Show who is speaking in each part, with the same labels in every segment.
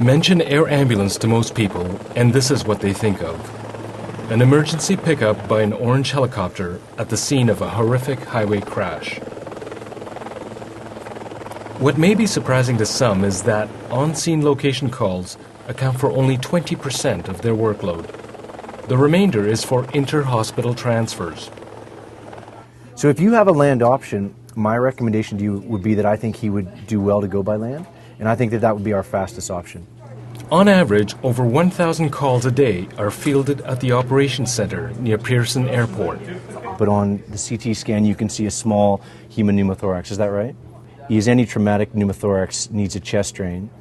Speaker 1: Mention air ambulance to most people, and this is what they think of. An emergency pickup by an orange helicopter at the scene of a horrific highway crash. What may be surprising to some is that on-scene location calls account for only 20% of their workload. The remainder is for inter-hospital transfers.
Speaker 2: So if you have a land option, my recommendation to you would be that I think he would do well to go by land, and I think that that would be our fastest option.
Speaker 1: On average, over 1,000 calls a day are fielded at the operations center near Pearson Airport.
Speaker 2: But on the CT scan, you can see a small hemopneumothorax, is that right? Is any traumatic pneumothorax needs a chest drain.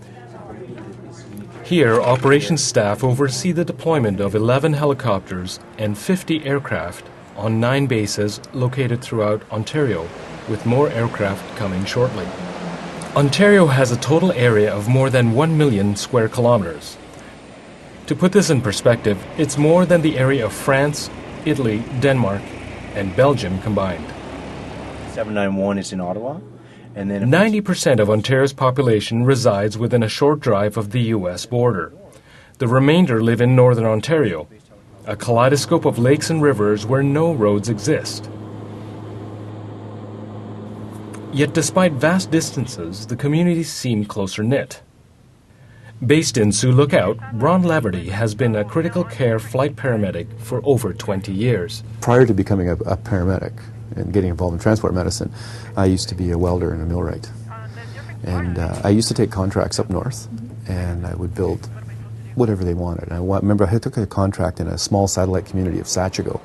Speaker 1: Here, operations staff oversee the deployment of 11 helicopters and 50 aircraft on 9 bases located throughout Ontario, with more aircraft coming shortly. Ontario has a total area of more than 1 million square kilometers. To put this in perspective, it's more than the area of France, Italy, Denmark, and Belgium combined.
Speaker 2: 791 is in Ottawa. And then
Speaker 1: 90% of Ontario's population resides within a short drive of the U.S. border. The remainder live in northern Ontario, a kaleidoscope of lakes and rivers where no roads exist. Yet despite vast distances, the communities seem closer-knit. Based in Sioux Lookout, Ron Laverty has been a critical care flight paramedic for over 20 years.
Speaker 3: Prior to becoming a paramedic and getting involved in transport medicine, I used to be a welder and a millwright. And I used to take contracts up north, and I would build whatever they wanted. I remember I took a contract in a small satellite community of Sachigo.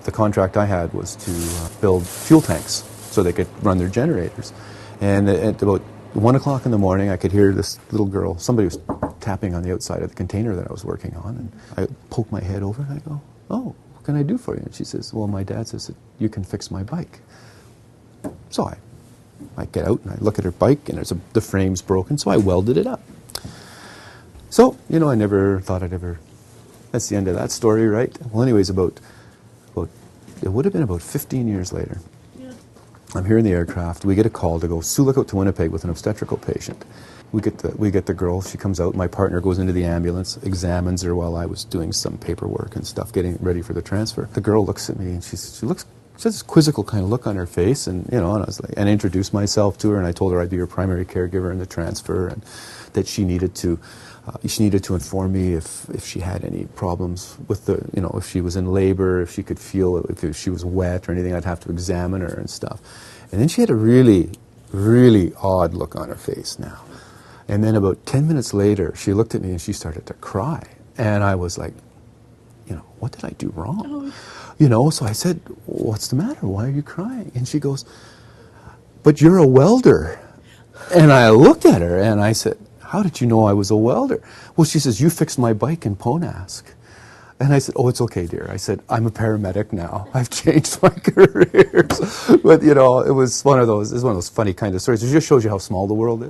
Speaker 3: The contract I had was to build fuel tanks so they could run their generators. And at about 1 o'clock in the morning, I could hear this little girl, somebody was tapping on the outside of the container that I was working on, and I poke my head over and I go, "Oh, what can I do for you?" And she says, "Well, my dad says that you can fix my bike." So I get out and I look at her bike, and the frame's broken, so I welded it up. So, you know, I never thought I'd ever, that's the end of that story, right? Well, anyways, it would have been about 15 years later. I'm here in the aircraft. We get a call to go Sioux Lookout to Winnipeg with an obstetrical patient. We get the girl. She comes out. My partner goes into the ambulance, examines her while I was doing some paperwork and stuff, getting ready for the transfer. The girl looks at me and she has this quizzical kind of look on her face, and you know, and I was like, and I introduced myself to her, and I told her I'd be her primary caregiver in the transfer, and that she needed to inform me if she had any problems with the, you know, if she was in labor, if she could feel, if she was wet or anything, I'd have to examine her and stuff. And then she had a really, really odd look on her face now. And then about 10 minutes later, she looked at me and she started to cry. And I was like, you know, what did I do wrong? Oh. You know, so I said, "What's the matter? Why are you crying?" And she goes, "But you're a welder." And I looked at her and I said, "How did you know I was a welder?" Well, she says, "You fixed my bike in Ponask." And I said, "Oh, it's okay, dear." I said, "I'm a paramedic now. I've changed my careers." But, you know, it's one of those funny kind of stories. It just shows you how small the world is.